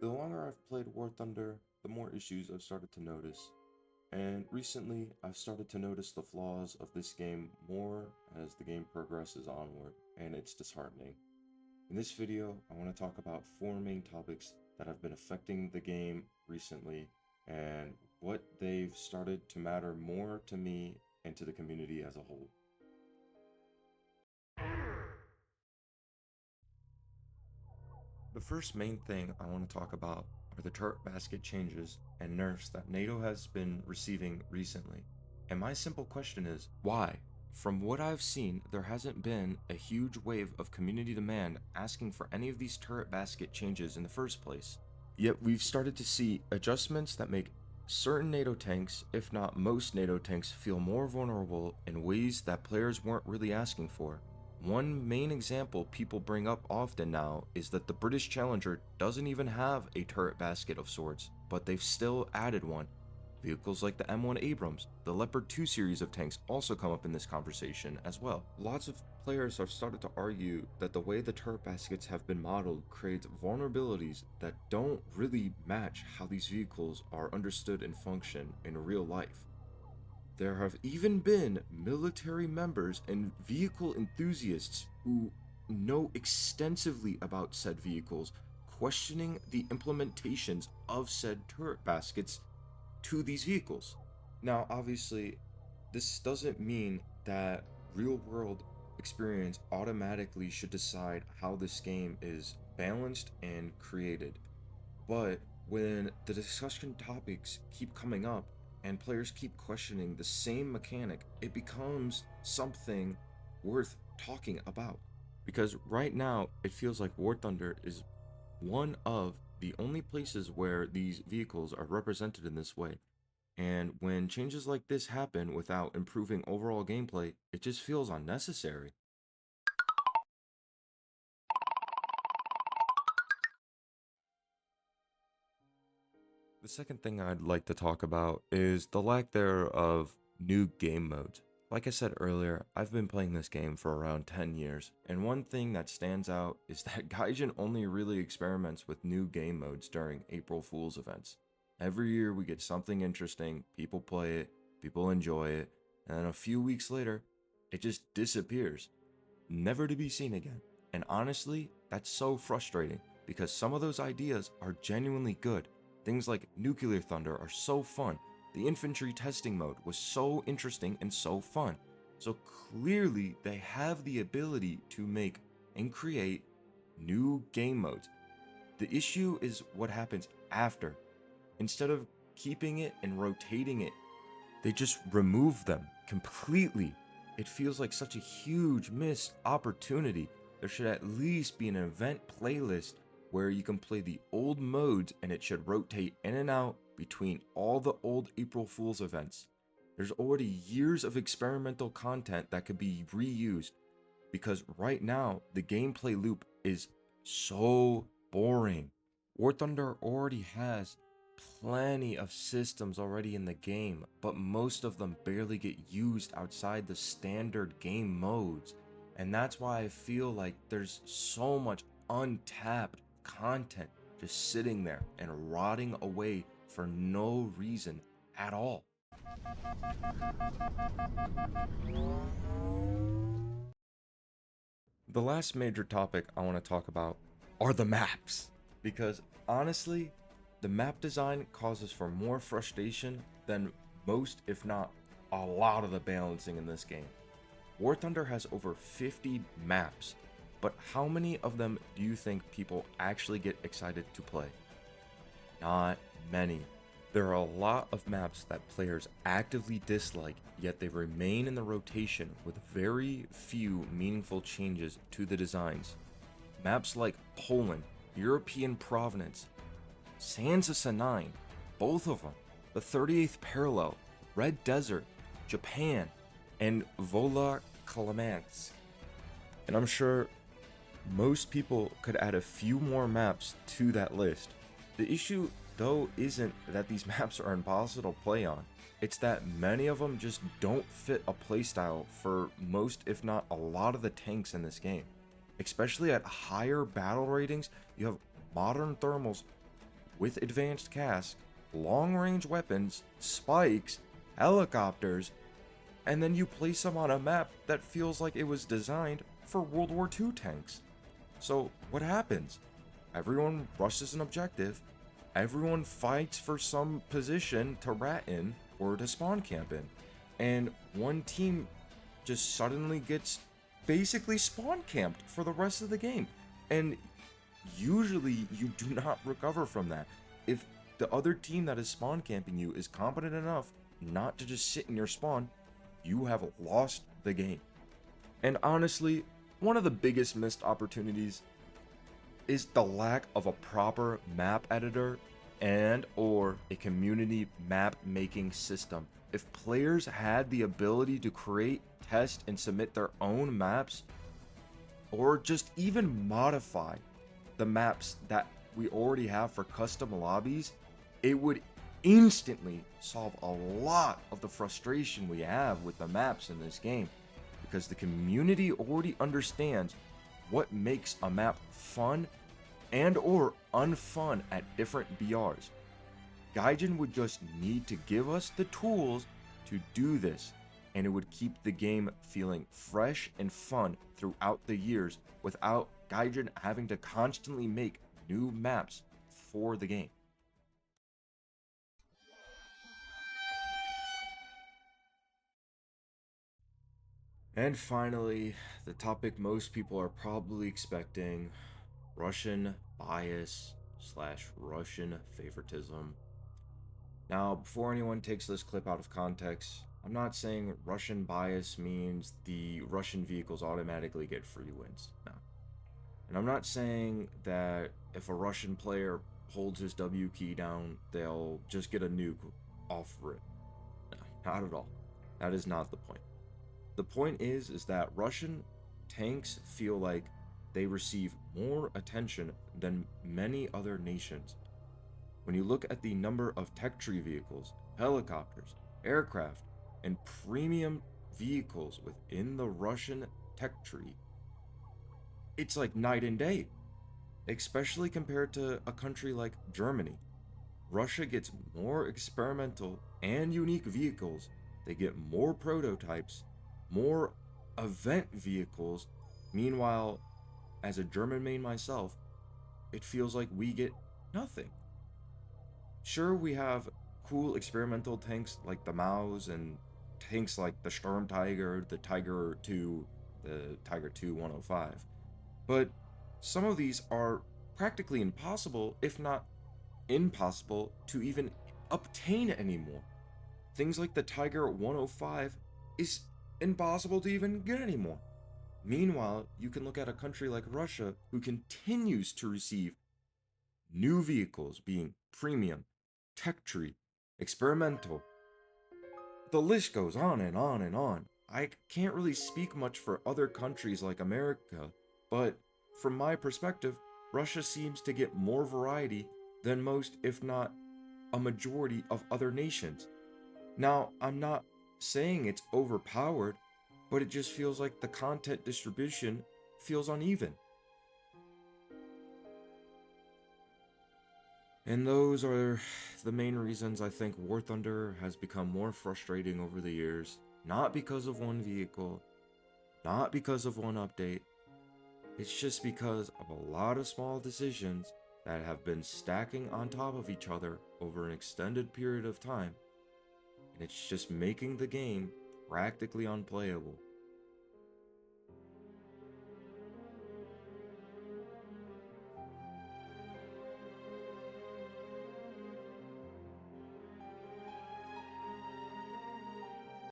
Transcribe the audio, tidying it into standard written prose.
The longer I've played War Thunder, the more issues I've started to notice. And recently, I've started to notice the flaws of this game more as the game progresses onward, and it's disheartening. In this video, I want to talk about four main topics that have been affecting the game recently and what they've started to matter more to me and to the community as a whole. The first main thing I want to talk about are the turret basket changes and nerfs that NATO has been receiving recently. And my simple question is, why? From what I've seen, there hasn't been a huge wave of community demand asking for any of these turret basket changes in the first place. Yet we've started to see adjustments that make certain NATO tanks, if not most NATO tanks, feel more vulnerable in ways that players weren't really asking for. One main example people bring up often now is that the British Challenger doesn't even have a turret basket of sorts, but they've still added one. Vehicles like the M1 Abrams, the Leopard 2 series of tanks also come up in this conversation as well. Lots of players have started to argue that the way the turret baskets have been modeled creates vulnerabilities that don't really match how these vehicles are understood and function in real life. There have even been military members and vehicle enthusiasts who know extensively about said vehicles questioning the implementations of said turret baskets to these vehicles. Now, obviously, this doesn't mean that real world experience automatically should decide how this game is balanced and created. But when the discussion topics keep coming up and players keep questioning the same mechanic, it becomes something worth talking about. Because right now, it feels like War Thunder is one of the only places where these vehicles are represented in this way. And when changes like this happen without improving overall gameplay, it just feels unnecessary. The second thing I'd like to talk about is the lack there of new game modes. Like I said earlier, I've been playing this game for around 10 years, and one thing that stands out is that Gaijin only really experiments with new game modes during April Fool's events. Every year we get something interesting, people play it, people enjoy it, and then a few weeks later, it just disappears, never to be seen again. And honestly, that's so frustrating because some of those ideas are genuinely good. Things like Nuclear Thunder are so fun. The infantry testing mode was so interesting and so fun. So clearly, they have the ability to make and create new game modes. The issue is what happens after. Instead of keeping it and rotating it, they just remove them completely. It feels like such a huge missed opportunity. There should at least be an event playlist where you can play the old modes and it should rotate in and out between all the old April Fool's events. There's already years of experimental content that could be reused because right now the gameplay loop is so boring. War Thunder already has plenty of systems already in the game, but most of them barely get used outside the standard game modes. And that's why I feel like there's so much untapped content just sitting there and rotting away for no reason at all. The last major topic I want to talk about are the maps. Because honestly, the map design causes for more frustration than most, if not a lot of the balancing in this game. War Thunder has over 50 maps, but how many of them do you think people actually get excited to play? Not many. There are a lot of maps that players actively dislike, yet they remain in the rotation with very few meaningful changes to the designs. Maps like Poland, European Provenance, Sands of Sinai, both of them, the 38th Parallel, Red Desert, Japan, and Vola Kalamansk. And I'm sure most people could add a few more maps to that list. The issue, though, isn't that these maps are impossible to play on. It's that many of them just don't fit a playstyle for most, if not a lot of the tanks in this game. Especially at higher battle ratings, you have modern thermals with advanced casques, long-range weapons, spikes, helicopters, and then you place them on a map that feels like it was designed for World War II tanks. So what happens? Everyone rushes an objective, everyone fights for some position to rat in or to spawn camp in, and one team just suddenly gets basically spawn camped for the rest of the game. And usually you do not recover from that. If the other team that is spawn camping you is competent enough not to just sit in your spawn, you have lost the game. And honestly, one of the biggest missed opportunities is the lack of a proper map editor and or a community map making system. If players had the ability to create, test, and submit their own maps, or just even modify the maps that we already have for custom lobbies, it would instantly solve a lot of the frustration we have with the maps in this game, because the community already understands what makes a map fun and or unfun at different BRs. Gaijin would just need to give us the tools to do this, and it would keep the game feeling fresh and fun throughout the years without Gaijin having to constantly make new maps for the game. And finally, the topic most people are probably expecting: Russian bias slash Russian favoritism. Now, before anyone takes this clip out of context, I'm not saying Russian bias means the Russian vehicles automatically get free wins. No. And I'm not saying that if a Russian player holds his W key down, they'll just get a nuke off rip. No, not at all. That is not the point. The point is that Russian tanks feel like they receive more attention than many other nations. When you look at the number of tech tree vehicles, helicopters, aircraft, and premium vehicles within the Russian tech tree, it's like night and day, especially compared to a country like Germany. Russia gets more experimental and unique vehicles, they get more prototypes, more event vehicles. Meanwhile, as a German main myself, it feels like we get nothing. Sure, we have cool experimental tanks like the Maus and tanks like the Sturm Tiger, the Tiger 2, the Tiger 2 105, but some of these are practically impossible, if not impossible, to even obtain anymore. Things like the Tiger 105 is impossible to even get anymore. Meanwhile, you can look at a country like Russia, who continues to receive new vehicles being premium, tech tree, experimental. The list goes on and on and on. I can't really speak much for other countries like America, but from my perspective, Russia seems to get more variety than most, if not a majority, of other nations. Now, I'm not saying it's overpowered, but it just feels like the content distribution feels uneven. And those are the main reasons I think War Thunder has become more frustrating over the years. Not because of one vehicle, not because of one update. It's just because of a lot of small decisions that have been stacking on top of each other over an extended period of time. And it's just making the game practically unplayable.